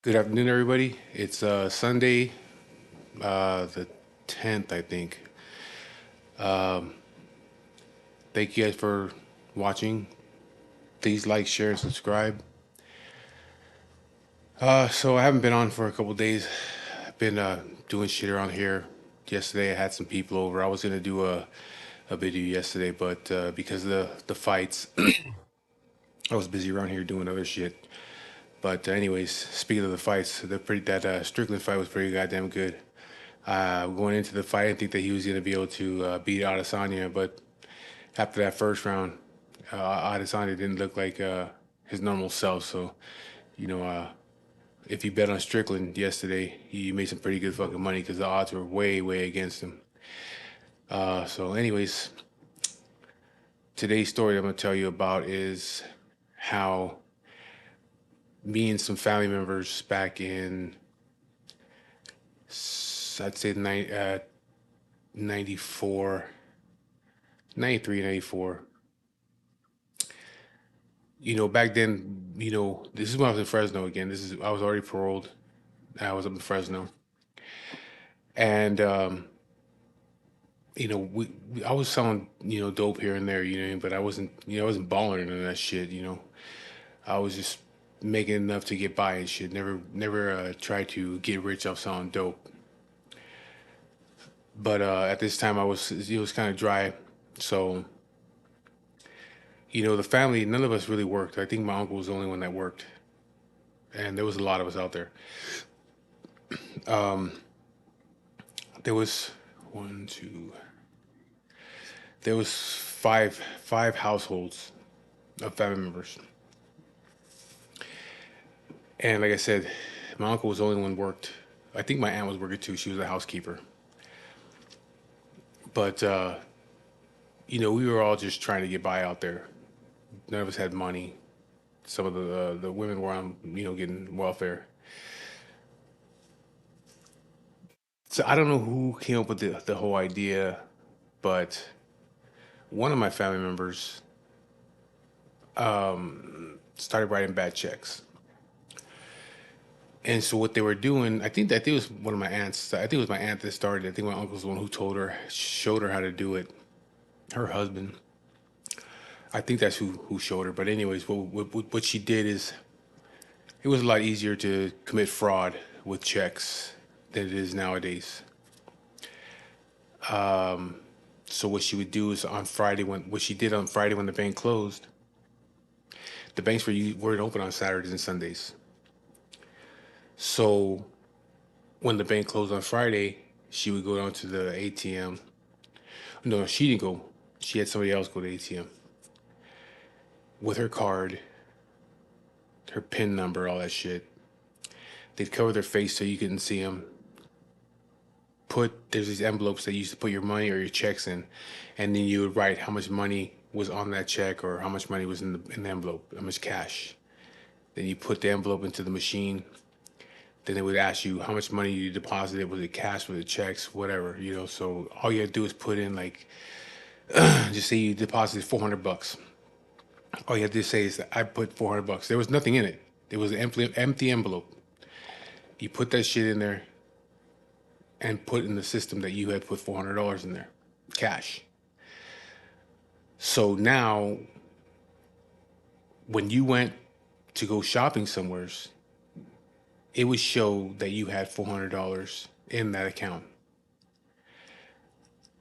Good afternoon, everybody. It's Sunday, the 10th, I think. Thank you guys for watching. Please like, share, and subscribe. So I haven't been on for a couple days. I've been doing shit around here. Yesterday I had some people over. I was gonna do a video yesterday, but because of the fights, I was busy around here doing other shit. But anyways, speaking of the fights, that Strickland fight was pretty goddamn good. Going into the fight, I didn't think that he was going to be able to beat Adesanya, but after that first round, Adesanya didn't look like his normal self. So, you know, uh, if you bet on Strickland yesterday, you made some pretty good fucking money because the odds were way, way against him. Anyways, today's story I'm going to tell you about is how me and some family members back in, I'd say 94, 93, 94. Back then, this is when I was in Fresno again. I was already paroled. I was up in Fresno, and I was selling, dope here and there, but I wasn't balling in that shit. I was just making enough to get by and shit. Never tried to get rich off selling dope. But at this time, it was kind of dry, so the family, none of us really worked. I think my uncle was the only one that worked, and there was a lot of us out there. There was one, two. There was five households of family members, and like I said, my uncle was the only one worked. I think my aunt was working too. She was a housekeeper, but we were all just trying to get by out there. None of us had money. Some of the women were on getting welfare. So I don't know who came up with the whole idea, but one of my family members started writing bad checks. And so what they were doing, I think it was one of my aunts. I think it was my aunt that started. I think my uncle's the one who showed her how to do it. Her husband. I think that's who showed her. But anyways, what she did is it was a lot easier to commit fraud with checks than it is nowadays. So what she would do is on Friday what she did on Friday when the bank closed, the banks weren't open on Saturdays and Sundays. So when the bank closed on Friday, she would go down to the ATM. No, she didn't go. She had somebody else go to the ATM with her card, her PIN number, all that shit. They'd cover their face so you couldn't see them. There's these envelopes that you used to put your money or your checks in, and then you would write how much money was on that check or how much money was in the envelope, how much cash. Then you put the envelope into the machine. Then they would ask you how much money you deposited. Was it cash? Was it checks? Whatever, So all you had to do is put in like, just say you deposited $400. All you had to say is that I put $400. There was nothing in it. It was an empty envelope. You put that shit in there and put in the system that you had put $400 in there, cash. So now, when you went to go shopping somewheres, it would show that you had $400 in that account.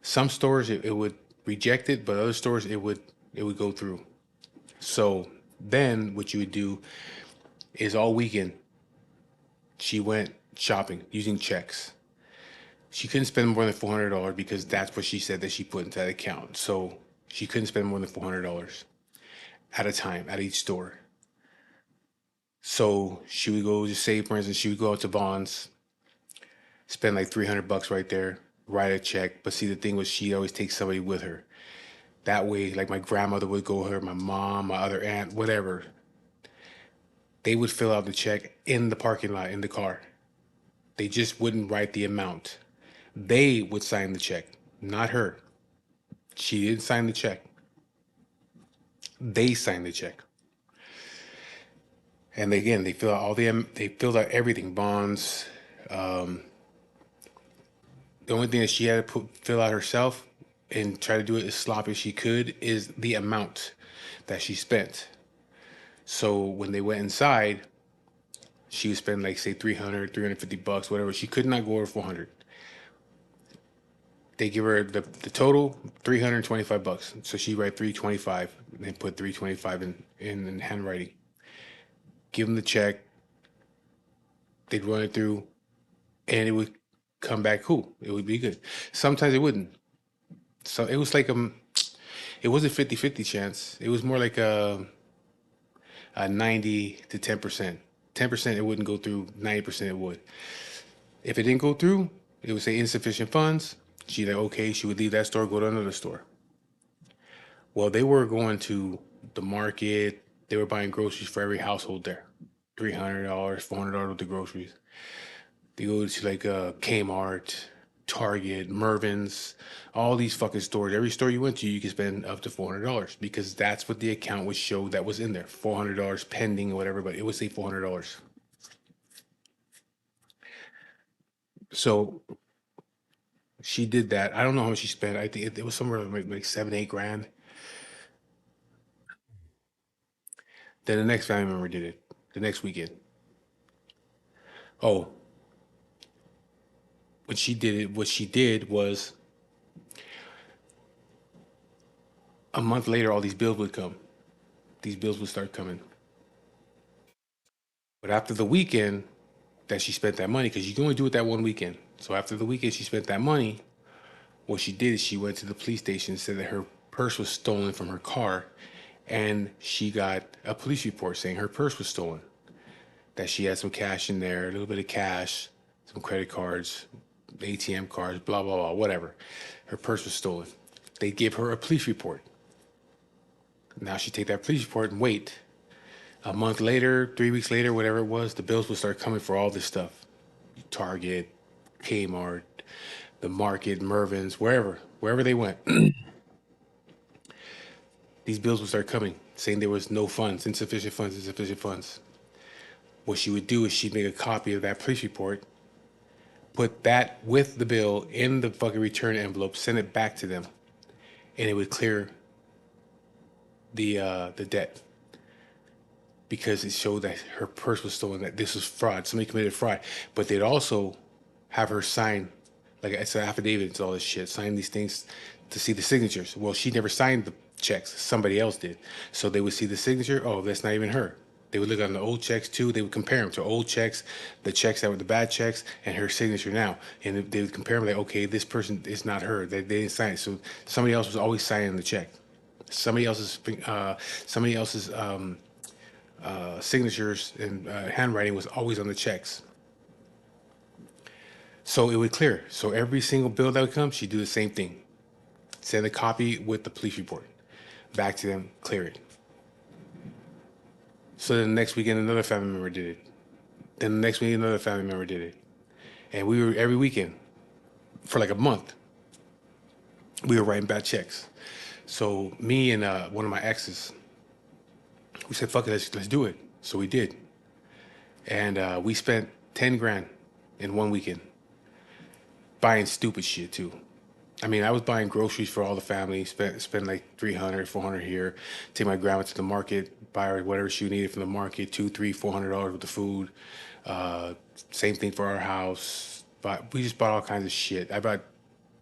Some stores it would reject it, but other stores it would go through. So then what you would do is all weekend she went shopping using checks. She couldn't spend more than $400 because that's what she said that she put into that account. So she couldn't spend more than $400 at a time at each store. So she would go, just say for instance, she would go out to Vons, spend like $300 right there, write a check. But see, the thing was, she always takes somebody with her. That way, like my grandmother would go with her, my mom, my other aunt, whatever. They would fill out the check in the parking lot in the car. They just wouldn't write the amount. They would sign the check, not her. She didn't sign the check. They signed the check. And again, they fill out they filled out everything, bonds. Um, the only thing that she had to fill out herself and try to do it as sloppy as she could is the amount that she spent. So when they went inside, she would spend like say 300, $350, whatever. She could not go over 400. They give her the total $325. So she write 325 and put 325 in handwriting. Give them the check. They'd run it through, and it would come back cool. It would be good. Sometimes it wouldn't. So it was like it was a 50-50 chance. It was more like a 90 to 10%. 10% it wouldn't go through. 90% it would. If it didn't go through, it would say insufficient funds. She'd like, okay, she would leave that store, go to another store. Well, they were going to the market. They were buying groceries for every household there. $300, $400 with the groceries. They go to like Kmart, Target, Mervyn's, all these fucking stores. Every store you went to, you could spend up to $400 because that's what the account would show that was in there. $400 pending or whatever, but it would say $400. So she did that. I don't know how much she spent. I think it was somewhere like 7, 8 grand. Then the next family member did it the next weekend. Oh, what she did was a month later, all these bills would come. These bills would start coming. But after the weekend that she spent that money, because you can only do it that one weekend. So after the weekend she spent that money, what she did is she went to the police station and said that her purse was stolen from her car, and she got a police report saying her purse was stolen. That she had some cash in there, a little bit of cash, some credit cards, ATM cards, blah blah blah, whatever. Her purse was stolen. They gave her a police report. Now she take that police report and wait. A month later, 3 weeks later, whatever it was, the bills would start coming for all this stuff. Target, Kmart, the market, Mervyn's, wherever they went. These bills would start coming, saying there was no funds, insufficient funds, insufficient funds. What she would do is she'd make a copy of that police report, put that with the bill in the fucking return envelope, send it back to them, and it would clear the debt because it showed that her purse was stolen, that this was fraud. Somebody committed fraud. But they'd also have her sign, like it's an affidavit, it's all this shit, sign these things to see the signatures. Well, she never signed the checks. Somebody else did. So they would see the signature. Oh, that's not even her. They would look on the old checks too. They would compare them to old checks, the checks that were the bad checks, and her signature now. And they would compare them like, okay, this person is not her. They didn't sign it. So somebody else was always signing the check. Somebody else's signatures and handwriting was always on the checks. So it would clear. So every single bill that would come, she'd do the same thing. Send a copy with the police report back to them, clear it. So then the next weekend, another family member did it. Then the next weekend, another family member did it. And we were every weekend for like a month, we were writing bad checks. So me and one of my exes, we said, fuck it, let's do it. So we did. And we spent 10 grand in one weekend buying stupid shit too. I mean, I was buying groceries for all the family, spend like 300, 400 here, take my grandma to the market, buy her whatever she needed from the market, $2, 3, $400 worth of food. Uh, Same thing for our house. But we just bought all kinds of shit. I bought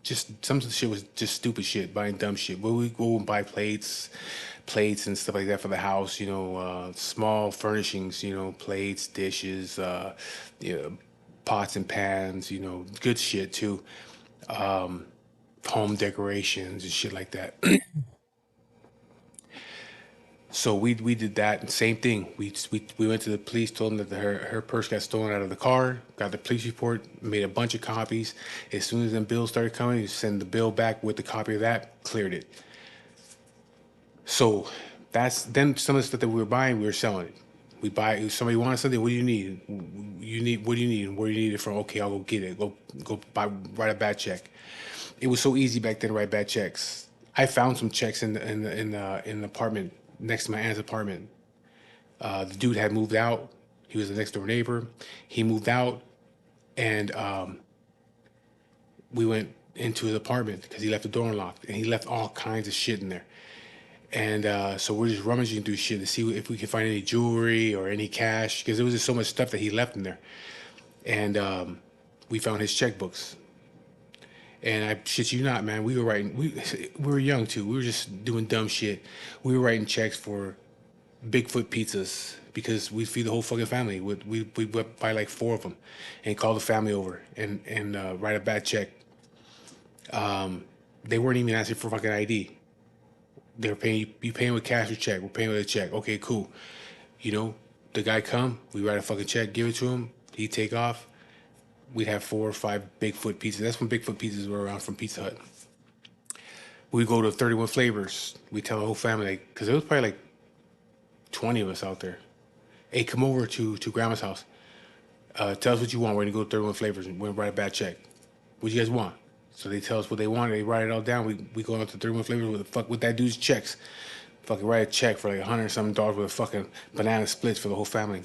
just some of the shit was just stupid shit, buying dumb shit. But we go and buy plates and stuff like that for the house. Small furnishings. Plates, dishes, you know, pots and pans. Good shit too. Home decorations and shit like that. So we did that, and same thing. We went to the police, told them that her purse got stolen out of the car. Got the police report, made a bunch of copies. As soon as them bills started coming, you send the bill back with the copy of that, cleared it. So that's then some of the stuff that we were buying, we were selling it. We buy if somebody wanted something. What do you need? You need what do you need? And where do you need it from? Okay, I'll go get it. Go buy write a bad check. It was so easy back then to write bad checks. I found some checks in the apartment next to my aunt's apartment. The dude had moved out. He was the next door neighbor. He moved out, and we went into his apartment because he left the door unlocked, and he left all kinds of shit in there. And so we're just rummaging through shit to see if we can find any jewelry or any cash because there was just so much stuff that he left in there. And we found his checkbooks. And I shit you not, man. We were writing. We were young too. We were just doing dumb shit. We were writing checks for Bigfoot pizzas because we feed the whole fucking family. We buy like four of them, and call the family over and write a bad check. They weren't even asking for fucking ID. They were paying you paying with cash or check. We're paying with a check. Okay, cool. The guy come. We write a fucking check, give it to him. He take off. We'd have 4 or 5 Bigfoot pizzas. That's when Bigfoot pizzas were around from Pizza Hut. We go to 31 Flavors. We tell the whole family, because there was probably like 20 of us out there. Hey, come over to Grandma's house. Tell us what you want. We're going to go to 31 Flavors and we're going to write a bad check. What do you guys want? So they tell us what they want. They write it all down. We go out to 31 Flavors with that dude's checks. Fucking write a check for like $100 with a fucking banana splits for the whole family.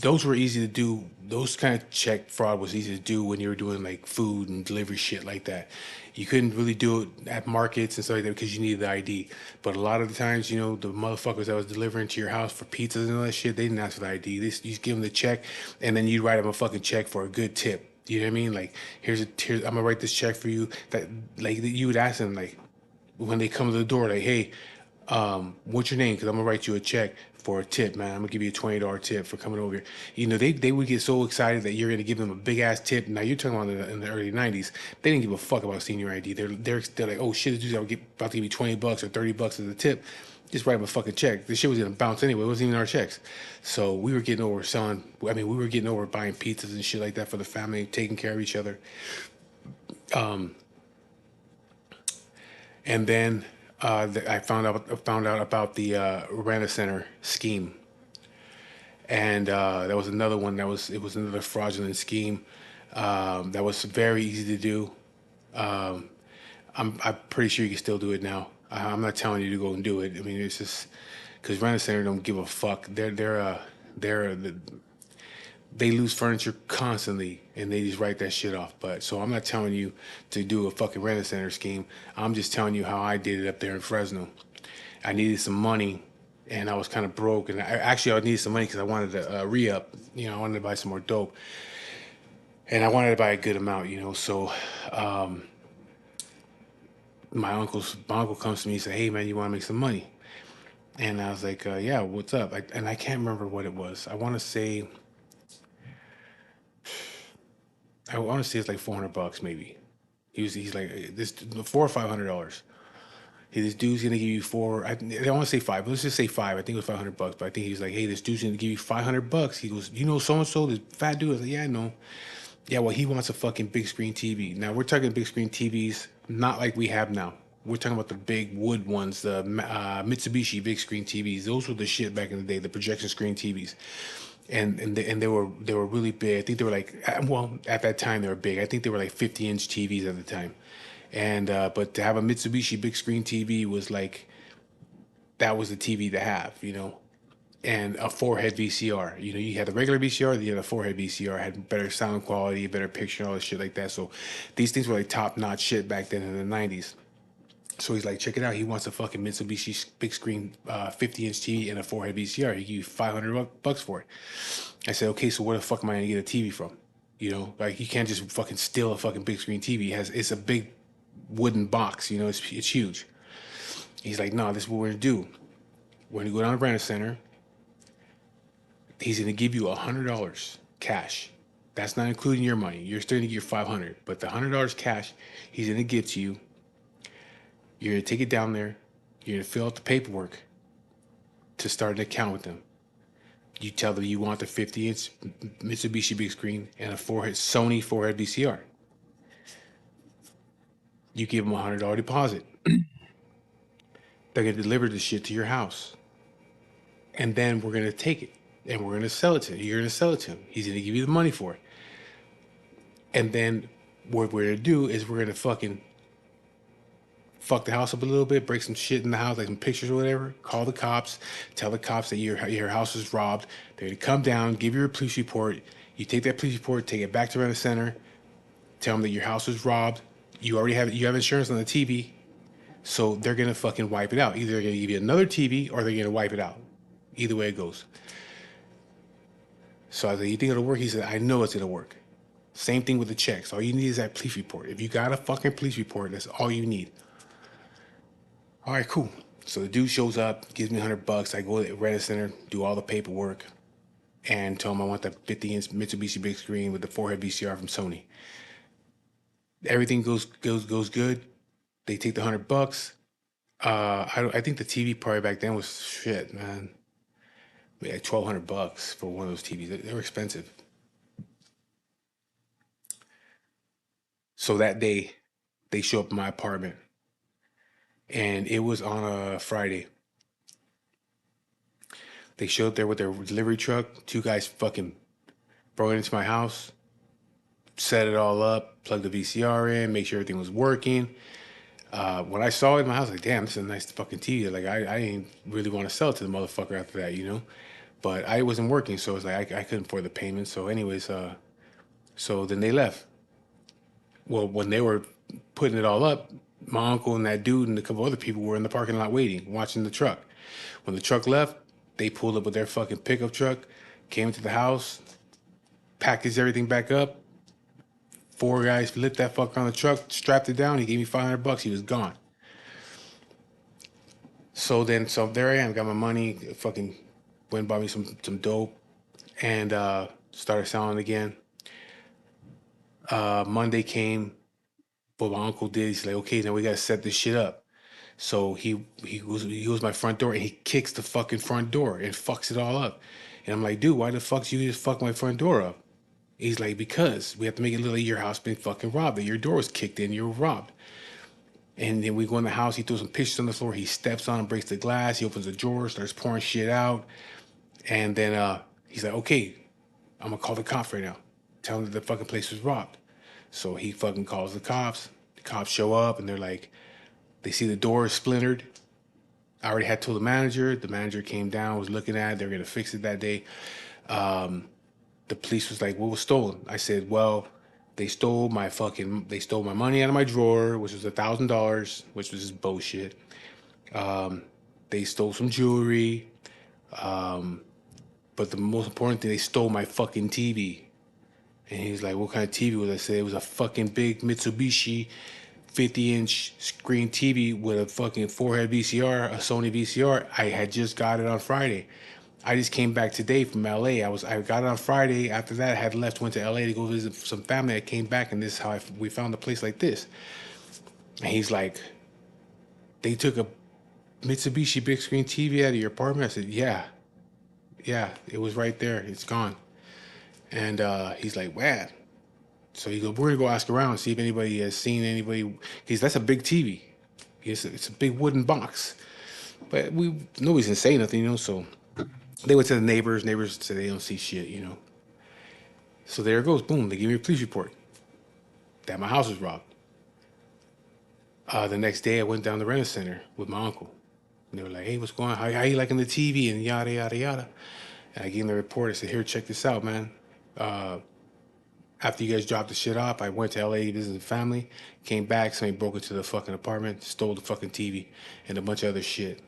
Those were easy to do. Those kind of check fraud was easy to do when you were doing like food and delivery shit like that. You couldn't really do it at markets and stuff like that because you needed the ID. But a lot of the times, the motherfuckers that was delivering to your house for pizzas and all that shit, they didn't ask for the ID. You just give them the check, and then you write them a fucking check for a good tip. You know what I mean? Like, here's I'm gonna write this check for you. That like you would ask them like when they come to the door, like, hey, what's your name? Because I'm gonna write you a check for a tip, man. I'm gonna give you a $20 tip for coming over here. They would get so excited that you're gonna give them a big ass tip. Now you're talking about in the early '90s. They didn't give a fuck about senior ID. They're like, oh shit, this dude's about to give me $20 or $30 as a tip. Just write them a fucking check. This shit was gonna bounce anyway. It wasn't even our checks. So we were getting over selling. I mean, we were getting over buying pizzas and shit like that for the family, taking care of each other. And then I found out about the Rent-A-Center scheme, and that was another one it was another fraudulent scheme that was very easy to do. I'm pretty sure you can still do it now. I'm not telling you to go and do it. I mean, it's just because Rent-A-Center don't give a fuck. They lose furniture constantly and they just write that shit off. But so I'm not telling you to do a fucking Rent-A-Center scheme. I'm just telling you how I did it up there in Fresno. I needed some money and I was kind of broke. And I needed some money because I wanted to re-up. I wanted to buy some more dope. And I wanted to buy a good amount. So my uncle comes to me and says, hey, man, you want to make some money? And I was like, yeah, what's up? And I can't remember what it was. I want to say it's like $400 maybe. He's like this $400 or $500. This dude's gonna give you four. I don't want to say five, but let's just say five. I think it was $500. But I think he was like, hey, this dude's gonna give you $500. He goes, so and so, the fat dude. I was like, yeah, I know. Yeah, well, he wants a fucking big screen TV. Now we're talking big screen TVs, not like we have now. We're talking about the big wood ones, the Mitsubishi big screen TVs. Those were the shit back in the day, the projection screen TVs. And they were really big. I think they were like, well, at that time they were big. I think they were like 50-inch TVs at the time. And but to have a Mitsubishi big screen TV was like, that was the TV to have. And a four-head VCR. You had the regular VCR, then you had a four-head VCR, had better sound quality, better picture, all this shit like that. So these things were like top-notch shit back then in the '90s. So he's like, check it out. He wants a fucking Mitsubishi big screen 50-inch TV and a 4-head VCR. He give you 500 bucks for it. I said, okay, so where the fuck am I gonna get a TV from? You know, like you can't just fucking steal a fucking big screen TV. It's a big wooden box. You know, it's huge. He's like, no, this is what we're gonna do. We're gonna go down to Brandon Center. He's gonna give you $100 cash. That's not including your money. You're still gonna get your 500, but the $100 cash he's gonna give to you. You're gonna take it down there. You're gonna fill out the paperwork to start an account with them. You tell them you want the 50-inch Mitsubishi big screen and a Sony 4-head VCR. You give them a $100 deposit. They're gonna deliver the shit to your house, and then we're gonna take it and we're gonna sell it to him. You're gonna sell it to him. He's gonna give you the money for it, and then what we're gonna do is we're gonna fucking fuck the house up a little bit, break some shit in the house, like some pictures or whatever. Call the cops, tell the cops that your house was robbed. They're gonna come down, give you a police report. You take that police report, take it back to Rent Center, tell them that your house was robbed. You have insurance on the TV, so they're gonna fucking wipe it out. Either they're gonna give you another TV or they're gonna wipe it out. Either way it goes. So I said, you think it'll work? He said, I know it's gonna work. Same thing with the checks. All you need is that police report. If you got a fucking police report, that's all you need. All right, cool. So the dude shows up, gives me $100. I go to the Rent Center, do all the paperwork, and tell him I want the 50-inch Mitsubishi big screen with the 4-head VCR from Sony. Everything goes good. They take the $100. I think the TV probably back then was shit, man. Like $1,200 for one of those TVs. They were expensive. So that day, they show up in my apartment, and it was on a Friday. They showed up there with their delivery truck. Two guys fucking broke into my house, set it all up, plugged the VCR in, make sure everything was working. When I saw it in my house, like, damn, this is a nice fucking TV. Like, I didn't really want to sell it to the motherfucker after that, you know? But I wasn't working, so it's like I couldn't afford the payment. So anyways, so then they left. Well, when they were putting it all up, my uncle and that dude and a couple other people were in the parking lot waiting, watching the truck. When the truck left, they pulled up with their fucking pickup truck, came into the house, packaged everything back up. 4 guys lit that fucker on the truck, strapped it down. He gave me $500. He was gone. So there I am, got my money, fucking went and bought me some dope, and started selling again. Monday came, what my uncle did, he's like, okay, now we gotta set this shit up. So he goes my front door and he kicks the fucking front door and fucks it all up. And I'm like, dude, why the fuck you just fuck my front door up? He's like, because we have to make it look like your house been fucking robbed, that your door was kicked in, you were robbed. And then we go in the house, he throws some pictures on the floor, he steps on and breaks the glass, he opens the drawer, starts pouring shit out. And then he's like, okay, I'm gonna call the cops right now. Tell them that the fucking place was robbed. So he fucking calls the cops. The cops show up and they're like, they see the door is splintered. I already had told the manager. The manager came down, was looking at it. They were gonna fix it that day. The police was like, what was stolen? I said, well, they stole my money out of my drawer, which was $1,000, which was just bullshit. They stole some jewelry. But the most important thing, they stole my fucking TV. And he's like, what kind of TV was it? I said, it was a fucking big Mitsubishi 50-inch screen TV with a fucking 4-head VCR, a Sony VCR. I had just got it on Friday. I just came back today from LA. I got it on Friday. After that, I had left, went to LA to go visit some family. I came back, and this is how we found a place like this. And he's like, they took a Mitsubishi big screen TV out of your apartment? I said, yeah, it was right there. It's gone. And he's like, wow. So he goes, we're gonna go ask around, see if anybody has seen anybody. Because that's a big TV. It's a big wooden box. But nobody's gonna say nothing, you know. So they went to the neighbors. Neighbors said they don't see shit, you know. So there it goes. Boom. They give me a police report that my house was robbed. The next day, I went down to Rent Center with my uncle. And they were like, hey, what's going on? How you liking the TV? And yada, yada, yada. And I gave them the report. I said, here, check this out, man. After you guys dropped the shit off, I went to LA to visit the family. Came back, somebody broke into the fucking apartment, stole the fucking TV and a bunch of other shit.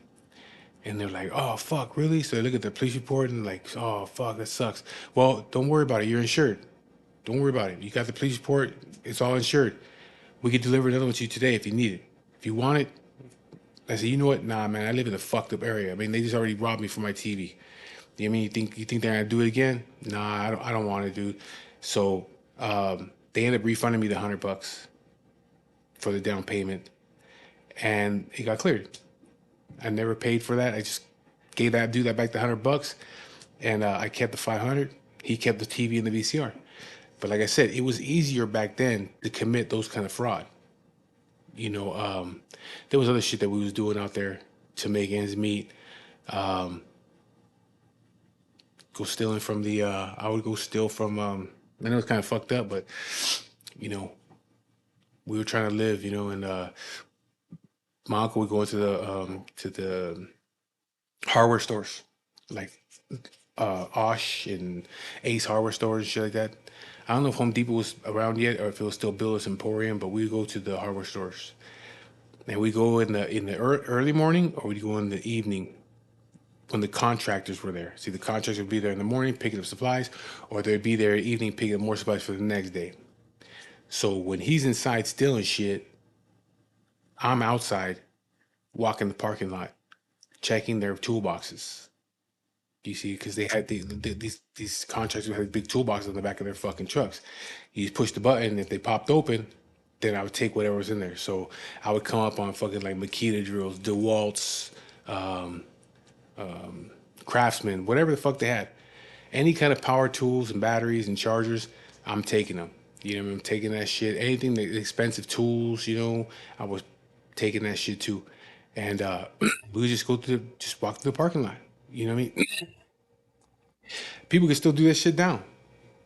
And they're like, "Oh fuck, really?" So they look at the police report and like, "Oh fuck, that sucks." Well, don't worry about it. You're insured. Don't worry about it. You got the police report. It's all insured. We could deliver another one to you today if you need it. If you want it, I said, you know what? Nah, man, I live in a fucked up area. I mean, they just already robbed me for my TV. You know what I mean? You think they're gonna do it again? Nah, I don't want to, dude. So they ended up refunding me the $100 for the down payment, and it got cleared. I never paid for that. I just gave that dude that back the $100, and I kept the 500. He kept the TV and the VCR. But like I said, it was easier back then to commit those kind of fraud. You know, there was other shit that we was doing out there to make ends meet. Um, go stealing from the. I would go steal from. I know it's kind of fucked up, but you know, we were trying to live. You know, and my uncle would go into the hardware stores, like Osh and Ace hardware stores and shit like that. I don't know if Home Depot was around yet or if it was still Billis Emporium, but we go to the hardware stores and we go in the early morning or we go in the evening when the contractors were there. See, the contractors would be there in the morning picking up supplies, or they'd be there in the evening picking up more supplies for the next day. So when he's inside stealing shit, I'm outside walking the parking lot, checking their toolboxes. You see, because they had these contractors had big toolboxes on the back of their fucking trucks. You push the button, if they popped open, then I would take whatever was in there. So I would come up on fucking like Makita drills, DeWalt's, um, Craftsman, whatever the fuck they had. Any kind of power tools and batteries and chargers, I'm taking them. You know what I mean? I'm taking that shit. Anything, the expensive tools, you know, I was taking that shit too. And we would just just walk through the parking lot. You know what I mean? People can still do that shit down.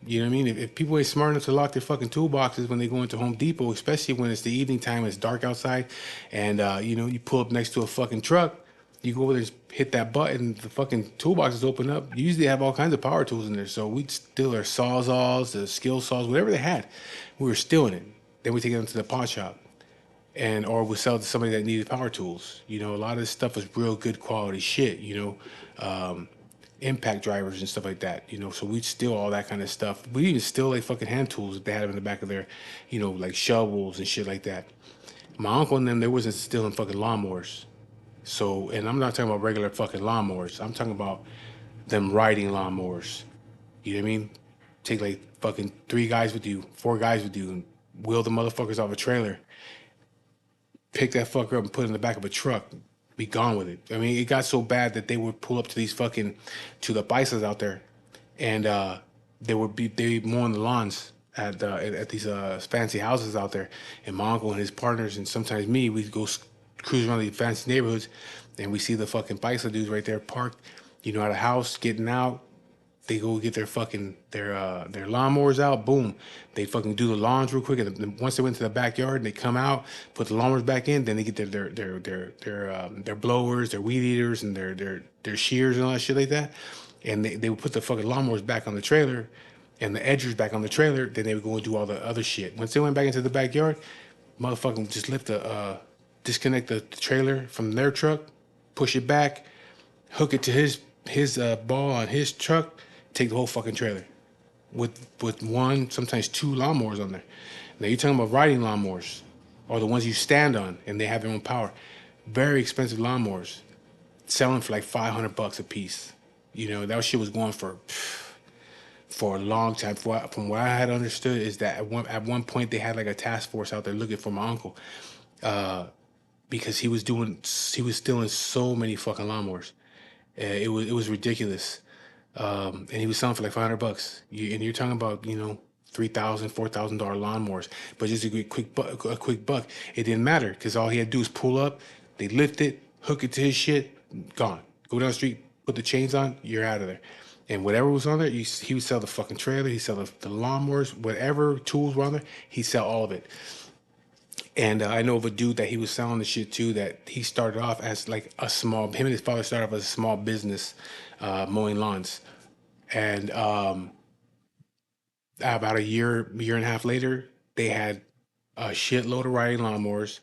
You know what I mean? If people ain't smart enough to lock their fucking toolboxes when they go into Home Depot, especially when it's the evening time, it's dark outside, and you know, you pull up next to a fucking truck, you go over there and hit that button, the fucking toolboxes open up. Usually they have all kinds of power tools in there. So we'd steal their sawzalls, the skill saws, whatever they had. We were stealing it. Then we take them to the pawn shop. And or we sell it to somebody that needed power tools. You know, a lot of this stuff was real good quality shit, you know. Impact drivers and stuff like that, you know. So we'd steal all that kind of stuff. We even steal like fucking hand tools if they had them in the back of their, you know, like shovels and shit like that. My uncle and them, they wasn't stealing fucking lawnmowers. So, and I'm not talking about regular fucking lawnmowers. I'm talking about them riding lawnmowers. You know what I mean? Take like fucking 3 guys with you, 4 guys with you, and wheel the motherfuckers off a trailer. Pick that fucker up and put it in the back of a truck. Be gone with it. I mean, it got so bad that they would pull up to these fucking to the paisas out there, and they mow on the lawns at these fancy houses out there. And my uncle and his partners and sometimes me, we'd go cruise around these fancy neighborhoods, and we see the fucking paisa dudes right there parked, you know, at a house getting out. They go get their lawnmowers out. Boom, they fucking do the lawns real quick, and then once they went to the backyard, they come out, put the lawnmowers back in. Then they get their blowers, their weed eaters, and their shears and all that shit like that. And they would put the fucking lawnmowers back on the trailer, and the edgers back on the trailer. Then they would go and do all the other shit. Once they went back into the backyard, motherfucking would just disconnect the trailer from their truck, push it back, hook it to his ball on his truck, take the whole fucking trailer with one, sometimes 2 lawnmowers on there. Now you're talking about riding lawnmowers, or the ones you stand on and they have their own power. Very expensive lawnmowers, selling for like $500 a piece. You know, that shit was going for a long time. From what I had understood is that at one point they had like a task force out there looking for my uncle, because he was stealing so many fucking lawnmowers. It was ridiculous. And he was selling for like $500. And you're talking about, you know, $3,000, $4,000 lawnmowers, but just a quick buck. It didn't matter because all he had to do was pull up, they lift it, hook it to his shit, gone. Go down the street, put the chains on, you're out of there. And whatever was on there, he would sell the fucking trailer, he sell the lawnmowers, whatever tools were on there, he'd sell all of it. And I know of a dude that he was selling the shit to, that he started off as like him and his father started off as a small business, mowing lawns. And About a year and a half later, they had a shitload of riding lawnmowers.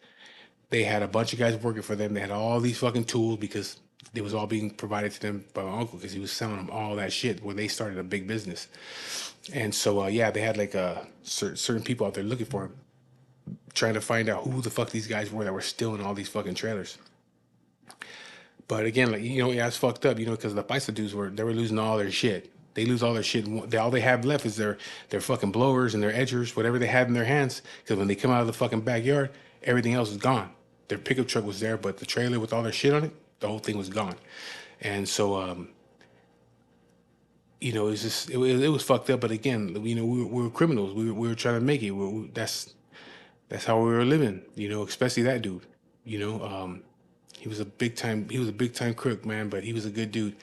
They had a bunch of guys working for them. They had all these fucking tools because it was all being provided to them by my uncle because he was selling them all that shit where they started a big business. And so, yeah, they had like certain people out there looking for him, trying to find out who the fuck these guys were that were stealing all these fucking trailers. But again, like yeah, it's fucked up, because the Paisa dudes were losing all their shit. They lose all their shit. And all they have left is their fucking blowers and their edgers, whatever they had in their hands. Because when they come out of the fucking backyard, everything else is gone. Their pickup truck was there, but the trailer with all their shit on it, the whole thing was gone. And so, it was fucked up. But again, we were criminals. We were trying to make it. That's how we were living. Especially that dude. You know, um, he was a big time crook, man. But he was a good dude.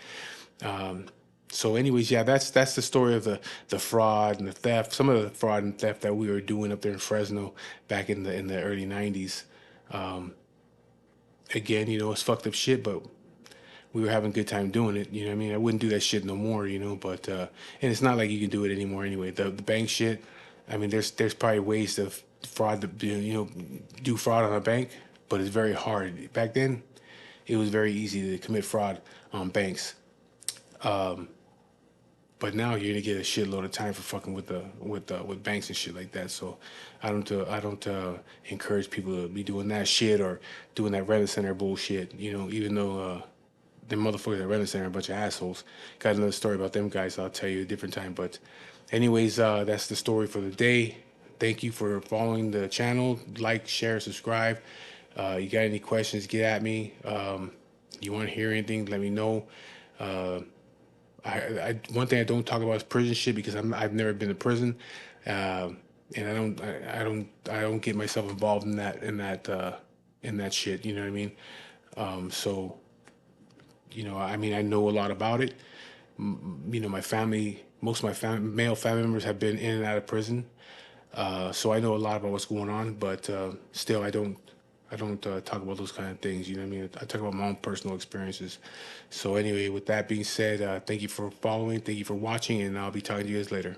Um, so, anyways, yeah, that's the story of the fraud and the theft. Some of the fraud and theft that we were doing up there in Fresno back in the early '90s. Um, Again, it's fucked up shit, but we were having a good time doing it. You know what I mean? I wouldn't do that shit no more. But and it's not like you can do it anymore anyway. The bank shit. I mean, there's probably ways to fraud to do fraud on a bank, but it's very hard. Back then, it was very easy to commit fraud on banks. Um, But now you're gonna get a shitload of time for fucking with banks and shit like that. So I don't encourage people to be doing that shit or doing that rent center bullshit. Even though the motherfuckers at rent center are a bunch of assholes. Got another story about them guys. I'll tell you a different time. But anyways, that's the story for the day. Thank you for following the channel. Like, share, subscribe. You got any questions? Get at me. You want to hear anything? Let me know. Uh, one thing I don't talk about is prison shit because I've never been to prison, and I don't get myself involved in that shit. You know what I mean? So I mean I know a lot about it. My family, most of my male family members have been in and out of prison, so I know a lot about what's going on. But still, I don't talk about those kind of things. You know what I mean? I talk about my own personal experiences. So anyway, with that being said, thank you for following, thank you for watching, and I'll be talking to you guys later.